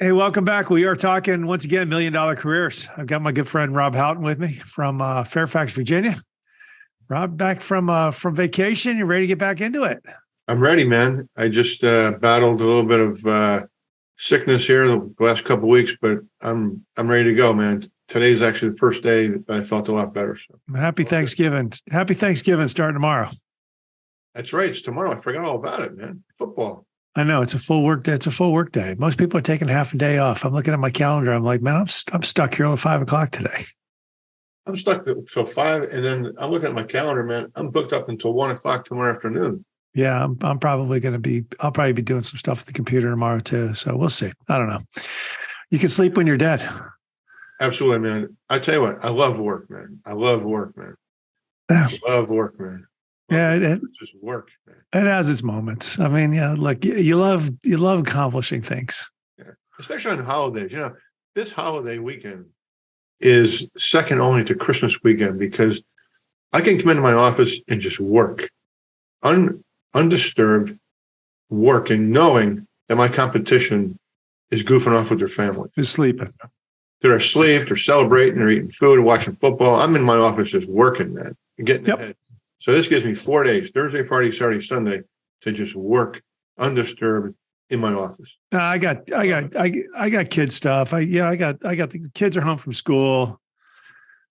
Hey, welcome back. We are talking once again $1 million careers. I've got my good friend Rob Houghton with me from Fairfax, Virginia. Rob, back from vacation. You ready to get back into it? I'm ready, man. I just battled a little bit of sickness here the last couple of weeks, but I'm ready to go, man. Today's actually the first day that I felt a lot better. So happy Thanksgiving. Happy Thanksgiving starting tomorrow. That's right. It's tomorrow. I forgot all about it, man. Football. I know it's a full work day. It's a full work day. Most people are taking half a day off. I'm looking at my calendar. I'm like, man, I'm stuck here until 5 o'clock today. I'm stuck till 5, and then I'm looking at my calendar, man. I'm booked up until 1 o'clock tomorrow afternoon. Yeah, I'm probably going to be. I'll probably be doing some stuff with the computer tomorrow too. So we'll see. I don't know. You can sleep when you're dead. Absolutely, man. I tell you what, I love work, man. I love work, man. Yeah. I love work, man. Yeah, it's just work, man. It has its moments. I mean, yeah, look, you love accomplishing things. Yeah. Especially on holidays. You know, this holiday weekend is second only to Christmas weekend because I can come into my office and just work, undisturbed, working, knowing that my competition is goofing off with their family. Just sleeping. They're asleep, they're celebrating, they're eating food, watching football. I'm in my office just working, man, and getting ahead. So this gives me 4 days, Thursday, Friday, Saturday, Sunday, to just work undisturbed in my office. I got kid stuff. I got the kids are home from school.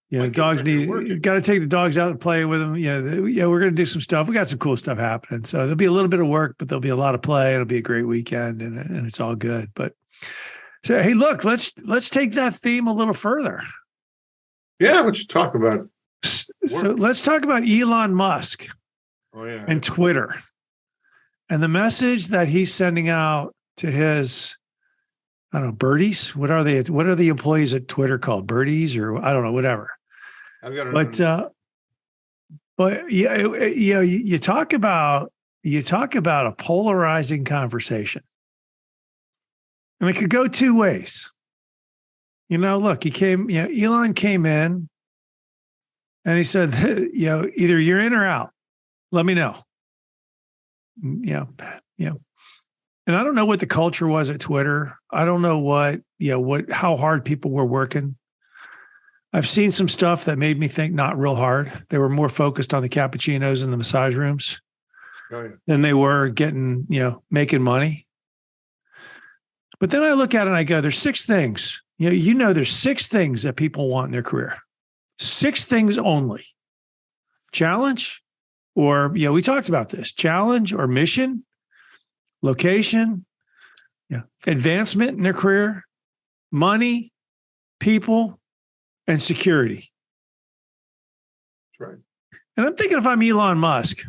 Yeah, the dogs got to take the dogs out and play with them. Yeah, we're going to do some stuff. We got some cool stuff happening. So there'll be a little bit of work, but there'll be a lot of play. It'll be a great weekend, and it's all good. But so, hey, look, let's take that theme a little further. Yeah, let's talk about. So let's talk about Elon Musk and Twitter and the message that he's sending out to his, I don't know, birdies. What are they? What are the employees at Twitter called? Birdies or I don't know, whatever. I've got but yeah, you talk about a polarizing conversation. And it could go two ways. Look, Elon came in. And he said, either you're in or out. Let me know. Yeah. And I don't know what the culture was at Twitter. I don't know how hard people were working. I've seen some stuff that made me think not real hard. They were more focused on the cappuccinos and the massage rooms than they were getting, making money. But then I look at it and I go, there's 6 things. There's 6 things that people want in their career. 6 things only. Challenge, or, we talked about this. Challenge or mission, location, advancement in their career, money, people, and security. That's right. And I'm thinking if I'm Elon Musk,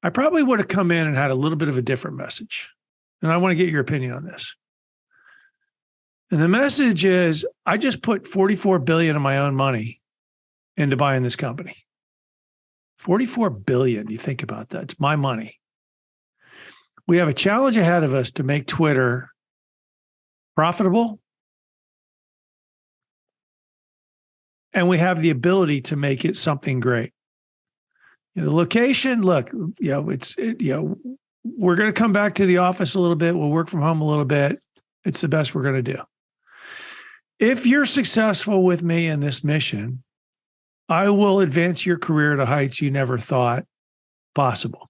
I probably would have come in and had a little bit of a different message. And I want to get your opinion on this. And the message is, I just put $44 billion of my own money into buying this company. $44 billion. You think about that. It's my money. We have a challenge ahead of us to make Twitter profitable. And we have the ability to make it something great. The location, look, we're going to come back to the office a little bit. We'll work from home a little bit. It's the best we're going to do. If you're successful with me in this mission, I will advance your career to heights you never thought possible.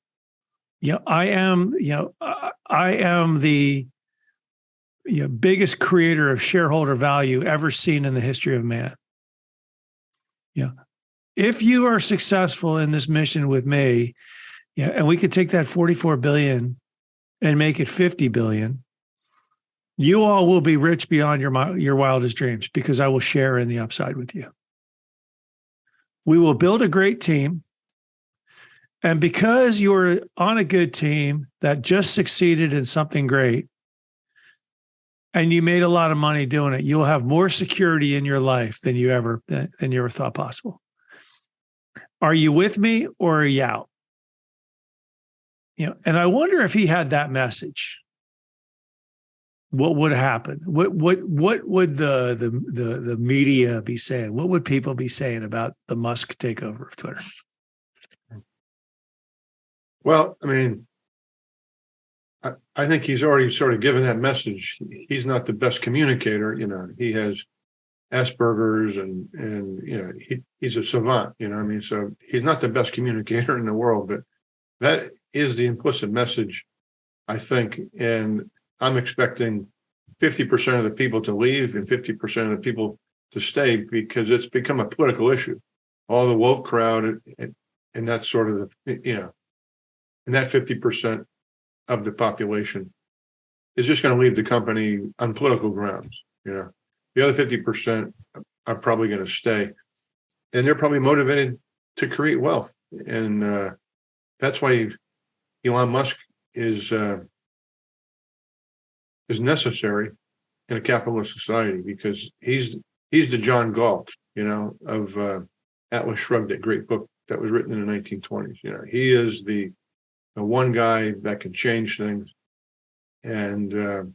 I am the biggest creator of shareholder value ever seen in the history of man. If you are successful in this mission with me, and we could take that $44 billion and make it $50 billion, you all will be rich beyond your wildest dreams because I will share in the upside with you. We will build a great team. And because you're on a good team that just succeeded in something great, and you made a lot of money doing it, you'll have more security in your life than you ever thought possible. Are you with me or are you out? And I wonder if he had that message, what would happen? What would the media be saying? What would people be saying about the Musk takeover of Twitter? Well, I mean, I think he's already sort of given that message. He's not the best communicator. He has Asperger's and he's a savant. I mean, so he's not the best communicator in the world, but that is the implicit message, I think. And I'm expecting 50% of the people to leave and 50% of the people to stay, because it's become a political issue. All the woke crowd and that's sort of and that 50% of the population is just going to leave the company on political grounds. The other 50% are probably going to stay, and they're probably motivated to create wealth. And that's why Elon Musk is necessary in a capitalist society, because he's the John Galt, of Atlas Shrugged, that great book that was written in the 1920s. He is the one guy that can change things, and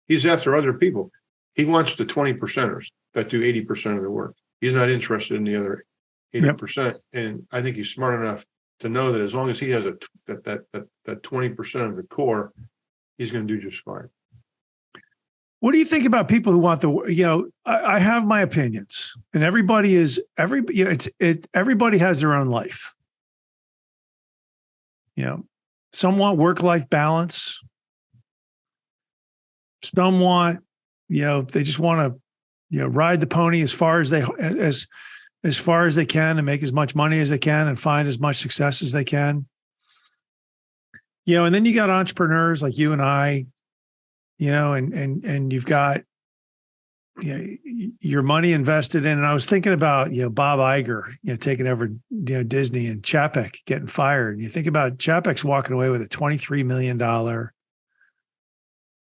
he's after other people. He wants the 20%ers that do 80% of the work. He's not interested in the other 80%. Yep. And I think he's smart enough to know that as long as he has that 20% of the core, he's going to do just fine. What do you think about people who want I have my opinions, and everybody has their own life. Some want work-life balance. Some want, they just want to, ride the pony as far as they can and make as much money as they can and find as much success as they can. And then you got entrepreneurs like you and I, and you've got your money invested in. And I was thinking about, Bob Iger, taking over, Disney, and Chapek getting fired. And you think about Chapek's walking away with a $23 million,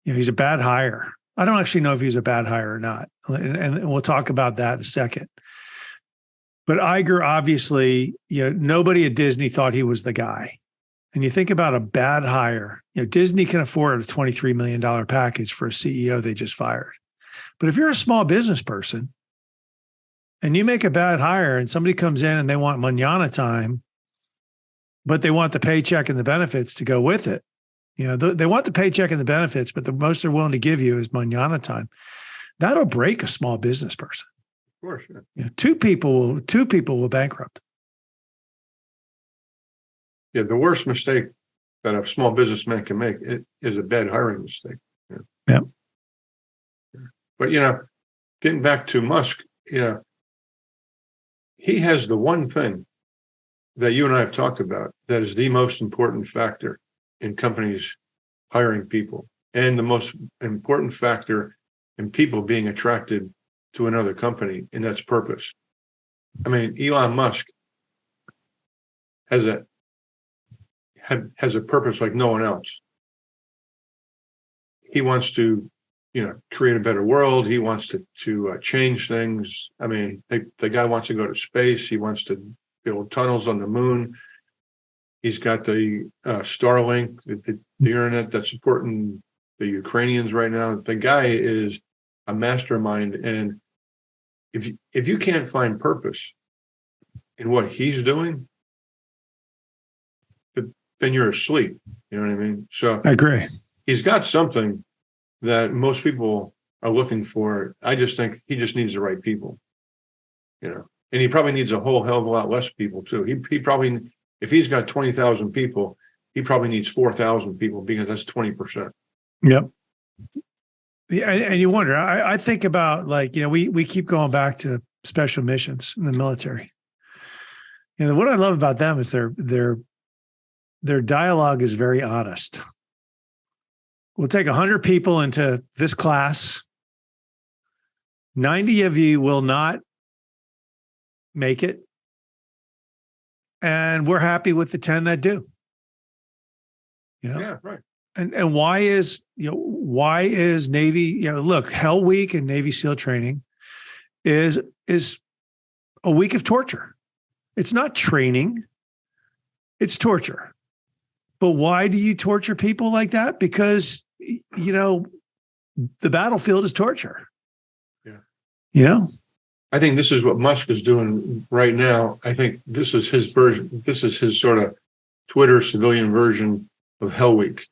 he's a bad hire. I don't actually know if he's a bad hire or not. And we'll talk about that in a second. But Iger, obviously, nobody at Disney thought he was the guy. And you think about a bad hire, Disney can afford a $23 million package for a CEO they just fired. But if you're a small business person and you make a bad hire and somebody comes in and they want mañana time, but they want the paycheck and the benefits to go with it. They want the paycheck and the benefits, but the most they're willing to give you is mañana time. That'll break a small business person. Of course. Yeah. Two people will bankrupt. Yeah, the worst mistake that a small businessman can make is a bad hiring mistake. Yeah. But getting back to Musk, he has the one thing that you and I have talked about that is the most important factor in companies hiring people, and the most important factor in people being attracted to another company, and that's purpose. I mean, Elon Musk has a purpose like no one else. He wants to, create a better world. He wants to change things. I mean, the guy wants to go to space. He wants to build tunnels on the moon. He's got the Starlink, the internet that's supporting the Ukrainians right now. The guy is a mastermind, and if you can't find purpose in what he's doing, then you're asleep. You know what I mean? So I agree. He's got something that most people are looking for. I just think he just needs the right people, and he probably needs a whole hell of a lot less people too. He probably, if he's got 20,000 people, he probably needs 4,000 people, because that's 20%. Yep. Yeah, and you wonder. I think about, we keep going back to special missions in the military. What I love about them is their dialogue is very honest. We'll take 100 people into this class. 90 of you will not make it. And we're happy with the 10 that do. Yeah, right. And why is Navy, look, Hell Week and Navy SEAL training is a week of torture. It's not training, it's torture. But why do you torture people like that? Because, the battlefield is torture. Yeah. I think this is what Musk is doing right now. I think this is his version. This is his sort of Twitter civilian version of Hell Week.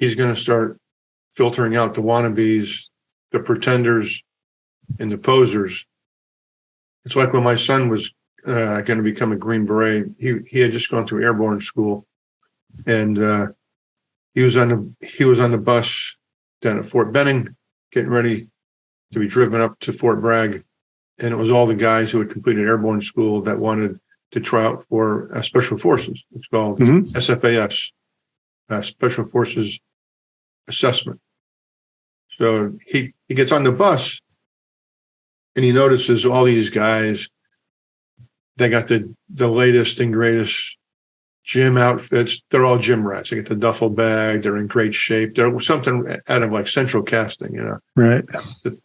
he's going to start filtering out the wannabes, the pretenders, and the posers. It's like when my son was going to become a Green Beret. He had just gone through airborne school, and he was on the bus down at Fort Benning, getting ready to be driven up to Fort Bragg, and it was all the guys who had completed airborne school that wanted to try out for Special Forces. It's called SFAS, Special Forces Assessment. So he gets on the bus, and he notices all these guys. They got the latest and greatest gym outfits. They're all gym rats. They get the duffel bag. They're in great shape. They're something out of like Central Casting, Right.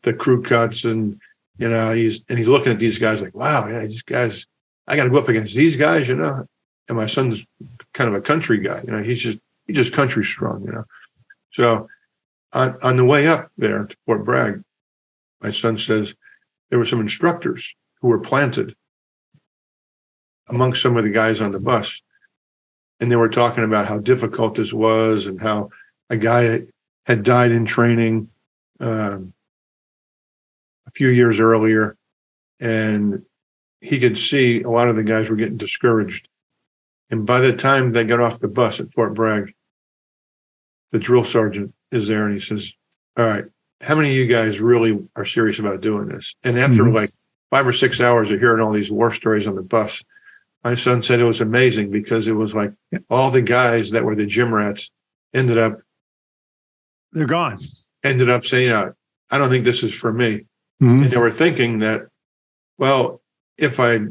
The crew cuts, and he's looking at these guys like, wow, yeah, these guys. I got to go up against these guys, And my son's kind of a country guy, He's just country strong, So on the way up there to Fort Bragg, my son says there were some instructors who were planted amongst some of the guys on the bus. And they were talking about how difficult this was and how a guy had died in training a few years earlier. And he could see a lot of the guys were getting discouraged. And by the time they got off the bus at Fort Bragg, the drill sergeant is there and he says, all right, how many of you guys really are serious about doing this? And after like 5 or 6 hours of hearing all these war stories on the bus, my son said it was amazing because it was like all the guys that were the gym rats ended up saying, I don't think this is for me. And they were thinking that, well, if I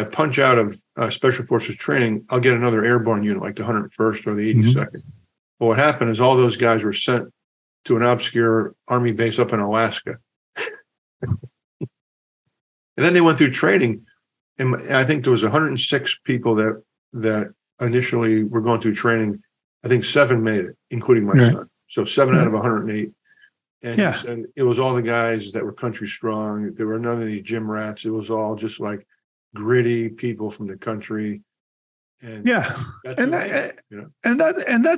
punch out of Special Forces training, I'll get another airborne unit like the 101st or the 82nd. But what happened is all those guys were sent to an obscure Army base up in Alaska. And then they went through training. And I think there was 106 people that initially were going through training. I think 7 made it, including my son. So 7 out of 108. And he said it was all the guys that were country strong. There were none of these gym rats. It was all just like gritty people from the country. And that's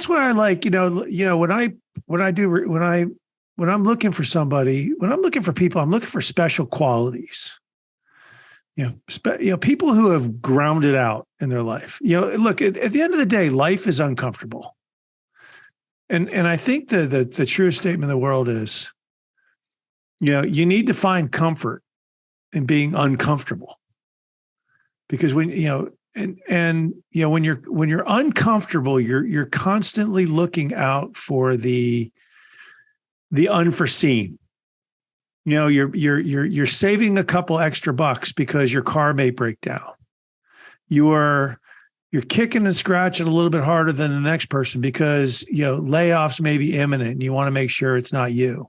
why I like, when I'm looking for somebody, when I'm looking for people, I'm looking for special qualities. People who have grounded out in their life. Look, at the end of the day, life is uncomfortable. And I think the truest statement in the world is, you need to find comfort in being uncomfortable. Because when you're uncomfortable, you're constantly looking out for the unforeseen. You're saving a couple extra bucks because your car may break down. You're kicking and scratching a little bit harder than the next person because layoffs may be imminent and you want to make sure it's not you.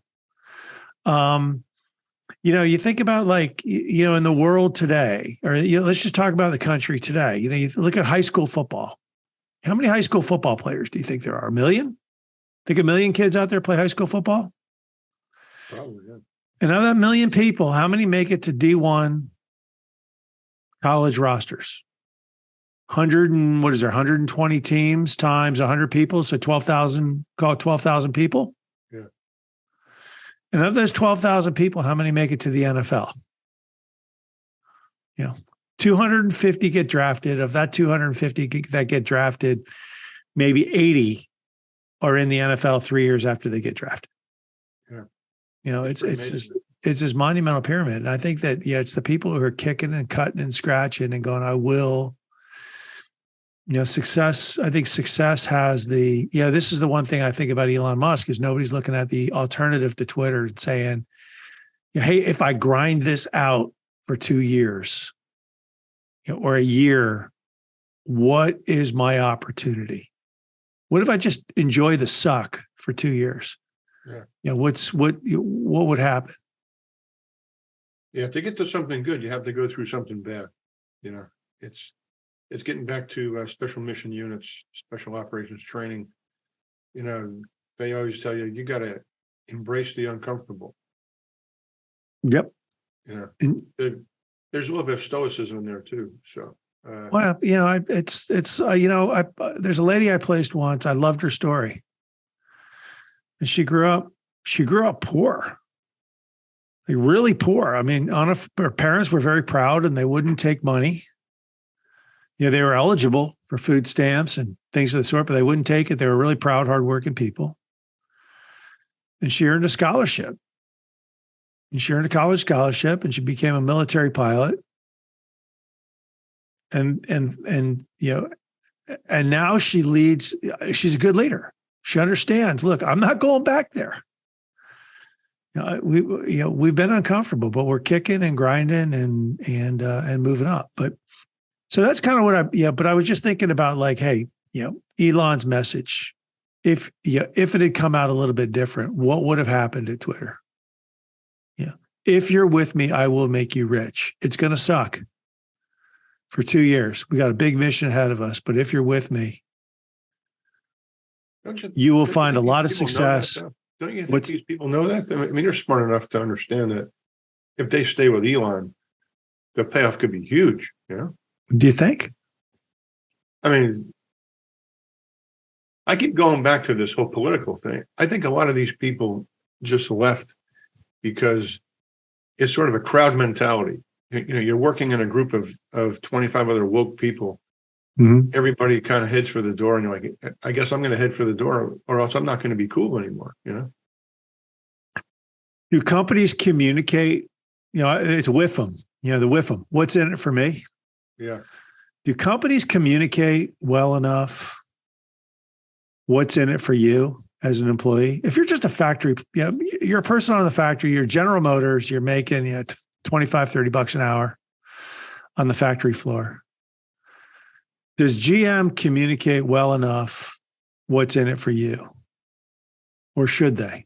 You think about in the world today, or let's just talk about the country today. You look at high school football. How many high school football players do you think there are? 1 million? Think 1 million kids out there play high school football? Probably, yeah. And of that 1 million people, how many make it to D1 college rosters? 120 teams times 100 people. So 12,000, call it 12,000 people. Yeah. And of those 12,000 people, how many make it to the NFL? 250 get drafted. Of that 250 that get drafted, maybe 80 are in the NFL 3 years after they get drafted. Yeah. It's this monumental pyramid. And I think that, it's the people who are kicking and cutting and scratching and going, I will. Success, I think success has this is the one thing I think about Elon Musk is nobody's looking at the alternative to Twitter and saying, hey, if I grind this out for 2 years or a year, what is my opportunity? What if I just enjoy the suck for 2 years? Yeah. What would happen? Yeah. To get to something good, you have to go through something bad. It's getting back to special mission units, special operations training. They always tell you got to embrace the uncomfortable. Yep. There's a little bit of stoicism in there too. So, there's a lady I placed once. I loved her story. And she grew up poor, like really poor. I mean, her parents were very proud and they wouldn't take money. They were eligible for food stamps and things of the sort, but they wouldn't take it. They were really proud, hardworking people. And she earned a scholarship. And she earned a college scholarship and she became a military pilot. And now she leads, she's a good leader. She understands, look, I'm not going back there. We've been uncomfortable, but we're kicking and grinding and moving up. But so that's kind of what but I was just thinking about, like, hey, Elon's message, if it had come out a little bit different, what would have happened at Twitter? If you're with me, I will make you rich. It's going to suck for 2 years. We got a big mission ahead of us, but if you're with me, you will find a lot of success. Don't you think these people know that? I mean, they're smart enough to understand that if they stay with Elon, the payoff could be huge. Do you think? I mean, I keep going back to this whole political thing. I think a lot of these people just left because it's sort of a crowd mentality. You're working in a group of 25 other woke people. Mm-hmm. Everybody kind of heads for the door, and you're like, I guess I'm going to head for the door, or else I'm not going to be cool anymore. Do companies communicate? It's with them. The with them. What's in it for me? Yeah. Do companies communicate well enough? What's in it for you as an employee? If you're just a factory, you're a person on the factory. You're General Motors. You're making $25, $30 an hour on the factory floor. Does GM communicate well enough what's in it for you? Or should they?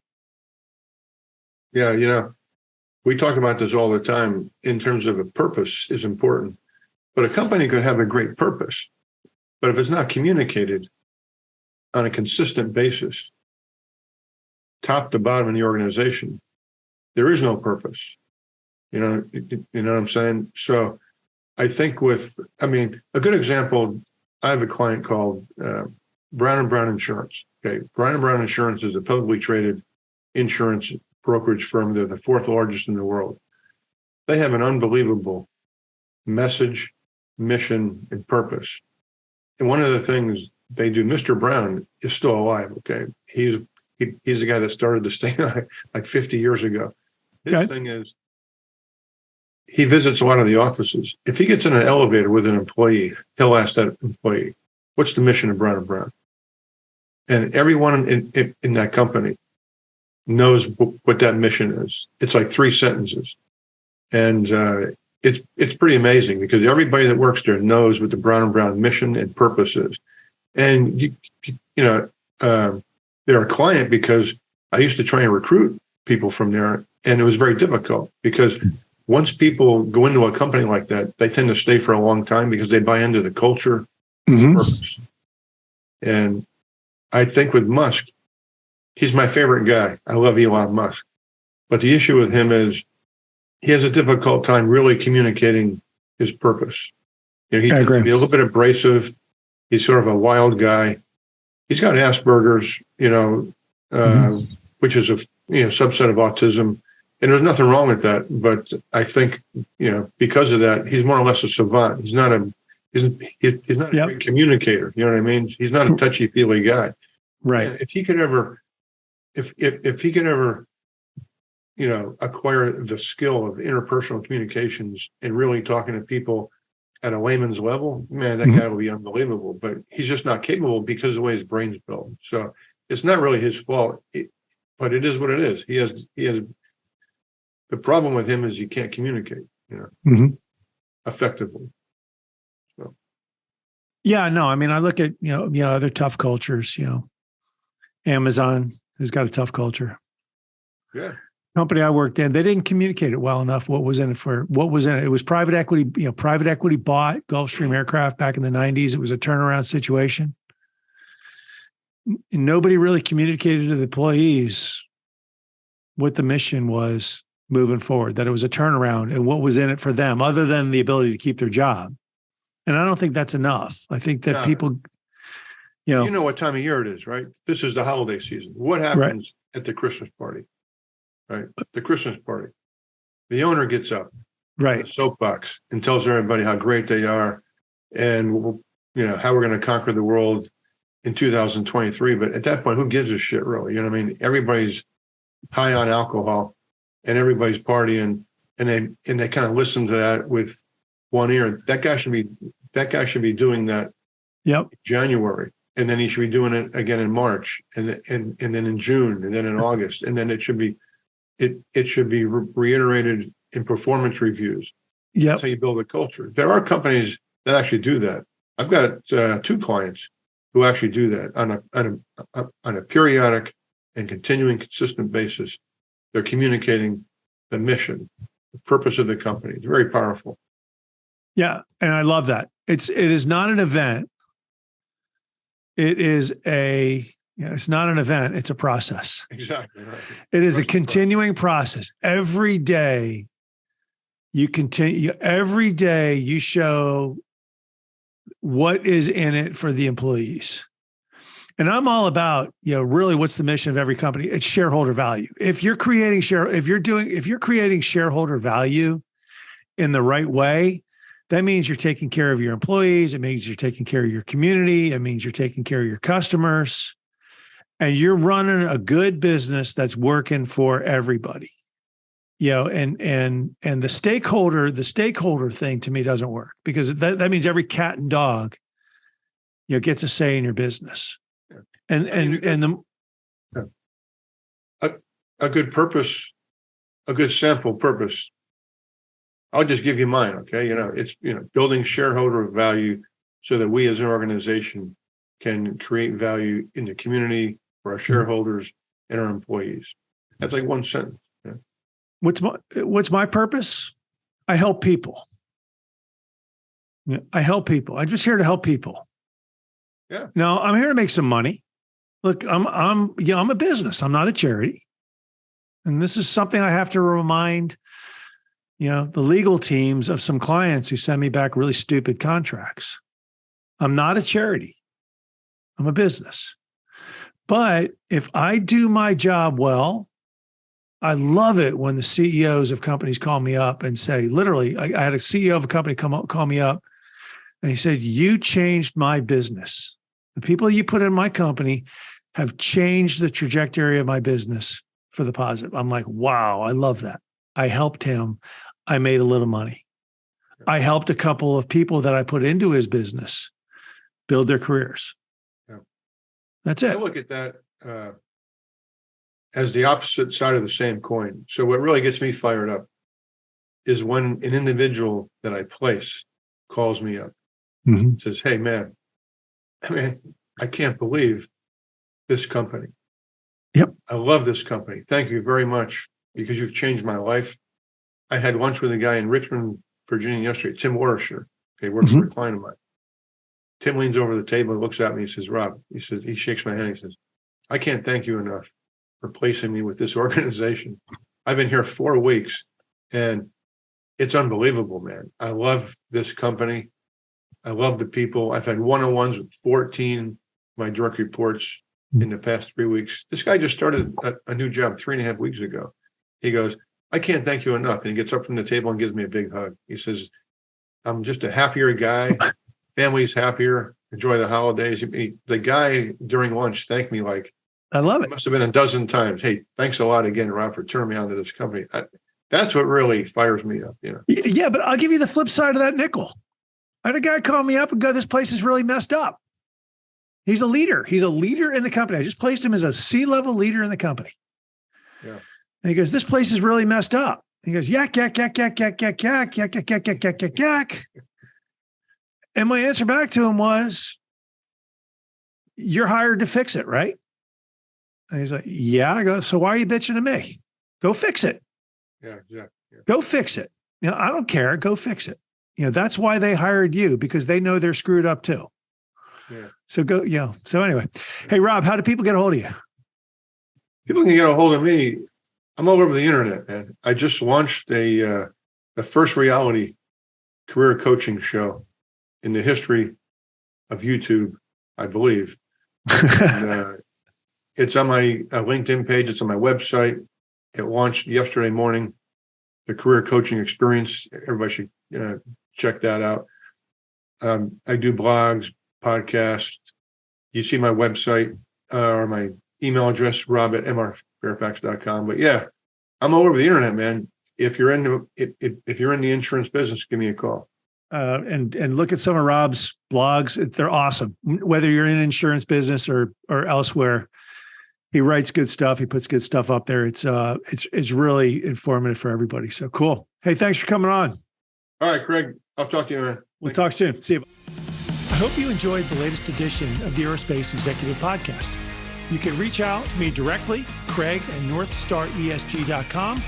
Yeah, we talk about this all the time in terms of a purpose is important. But a company could have a great purpose. But if it's not communicated on a consistent basis, top to bottom in the organization, there is no purpose. You know what I'm saying? So I think a good example, I have a client called Brown & Brown Insurance. Okay, Brown & Brown Insurance is a publicly traded insurance brokerage firm. They're the fourth largest in the world. They have an unbelievable message, mission, and purpose. And one of the things they do, Mr. Brown is still alive, okay? He's the guy that started this thing like 50 years ago. His thing is, he visits a lot of the offices. If he gets in an elevator with an employee, he'll ask that employee, what's the mission of Brown & Brown? And everyone in that company knows what that mission is. It's like 3 sentences. And it's pretty amazing because everybody that works there knows what the Brown & Brown mission and purpose is. And, they're a client because I used to try and recruit people from there, and it was very difficult because once people go into a company like that, they tend to stay for a long time because they buy into the culture, mm-hmm. purpose. And I think with Musk, he's my favorite guy. I love Elon Musk. But the issue with him is he has a difficult time really communicating his purpose. He tends to be a little bit abrasive. He's sort of a wild guy. He's got Asperger's, mm-hmm. which is a subset of autism. And there's nothing wrong with that. But I think, because of that, he's more or less a savant. He's not a great communicator. You know what I mean? He's not a touchy-feely guy. Right. And if he could ever, acquire the skill of interpersonal communications and really talking to people at a layman's level, man, that mm-hmm. guy will be unbelievable. But he's just not capable because of the way his brain's built. So it's not really his fault, but it is what it is. He has. The problem with him is he can't communicate, mm-hmm. effectively. So. Yeah, no, I mean, I look at other tough cultures. Amazon has got a tough culture. Yeah. Company I worked in, they didn't communicate it well enough. What was in it? It was private equity. Private equity bought Gulfstream Aircraft back in the 90s. It was a turnaround situation. And nobody really communicated to the employees what the mission was moving forward, that it was a turnaround and what was in it for them other than the ability to keep their job. And I don't think that's enough. I think that people, you know what time of year it is, right? This is the holiday season. What happens at the Christmas party, right? The Christmas party. The owner gets up, Right. the soapbox, and tells everybody how great they are, and how we're going to conquer the world in 2023. But at that point, who gives a shit, really? You know what I mean? Everybody's high on alcohol, and everybody's partying, and they kind of listen to that with one ear. That guy should be doing that. Yep. In January, and then he should be doing it again in March, and then in June, and then in August, and then it should be reiterated in performance reviews. Yeah, that's how you build a culture. There are companies that actually do that. I've got 2 clients who actually do that on a periodic and continuing, consistent basis. They're communicating the mission, the purpose of the company. It's very powerful. Yeah, and I love that. It is not an event. It is it's not an event. It's a process. Exactly right. It is a continuing process. Every day you continue. Every day you show what is in it for the employees. And I'm all about, really what's the mission of every company? It's shareholder value. If you're creating shareholder value in the right way, that means you're taking care of your employees. It means you're taking care of your community. It means you're taking care of your customers, and you're running a good business that's working for everybody. And the stakeholder thing to me doesn't work, because that means every cat and dog, gets a say in your business. And a good purpose, a good sample purpose. I'll just give you mine, okay? It's building shareholder value so that we as an organization can create value in the community for our shareholders and our employees. That's like one sentence. Yeah. What's my purpose? I help people. I help people. I'm just here to help people. Yeah. Now I'm here to make some money. Look, I'm a business. I'm not a charity. And this is something I have to remind the legal teams of some clients who send me back really stupid contracts. I'm not a charity. I'm a business. But if I do my job well, I love it when the CEOs of companies call me up and say, literally, I had a CEO of a company call me up, and he said, "You changed my business. The people you put in my company have changed the trajectory of my business for the positive." I'm like, wow, I love that. I helped him. I made a little money. I helped a couple of people that I put into his business build their careers. Yeah. That's it. I look at that as the opposite side of the same coin. So what really gets me fired up is when an individual that I place calls me up, says, "Hey, man, I can't believe this company. Yep. I love this company. Thank you very much, because you've changed my life. I had lunch with a guy in Richmond, Virginia yesterday, Tim Watersher. Okay, works for a client of mine. Tim leans over the table and looks at me and says, "Rob," he shakes my hand. He says, "I can't thank you enough for placing me with this organization. I've been here 4 weeks, and it's unbelievable, man. I love this company. I love the people. I've had one-on-ones with 14 of my direct reports in the past 3 weeks. This guy just started a new job 3.5 weeks ago. He goes, I can't thank you enough." And he gets up from the table and gives me a big hug. He says, "I'm just a happier guy. Family's happier. Enjoy the holidays." The guy during lunch thanked me like, I love it. It must have been a dozen times. "Hey, thanks a lot again, Rob, for turning me on to this company." That's what really fires me up. Yeah, but I'll give you the flip side of that nickel. I had a guy call me up and go, "This place is really messed up." He's a leader. He's a leader in the company. I just placed him as a C-level leader in the company. Yeah. And he goes, "This place is really messed up." He goes, "Yak, yak, yak, yak, yak, yak, yak, yak, yak, yak, yak, yak, yak, yak." And my answer back to him was, "You're hired to fix it, right?" And he's like, "Yeah." I go, "So why are you bitching to me? Go fix it. Yeah. Go fix it. I don't care. Go fix it." That's why they hired you, because they know they're screwed up too. Yeah. So go, So anyway, hey, Rob, how do people get a hold of you? People can get a hold of me. I'm all over the internet, man. I just launched the first reality career coaching show in the history of YouTube, I believe. And, It's on my LinkedIn page. It's on my website. It launched yesterday morning. The Career Coaching Experience. Everybody should check that out. I do blogs, podcasts. You see my website or my email address, rob@mrfairfax.com. But yeah, I'm all over the internet, man. If you're in the insurance business, give me a call. And look at some of Rob's blogs. They're awesome. Whether you're in insurance business or elsewhere, he writes good stuff. He puts good stuff up there. It's really informative for everybody. So cool. Hey, thanks for coming on. All right, Craig. I'll talk to you, man. We'll talk soon. See you. I hope you enjoyed the latest edition of the Aerospace Executive Podcast. You can reach out to me directly, Craig at NorthstarESG.com,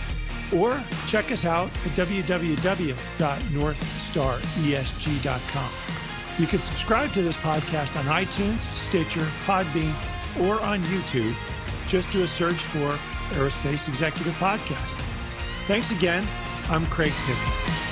or check us out at www.northstaresg.com. You can subscribe to this podcast on iTunes, Stitcher, Podbean, or on YouTube. Just do a search for Aerospace Executive Podcast. Thanks again. I'm Craig Piven.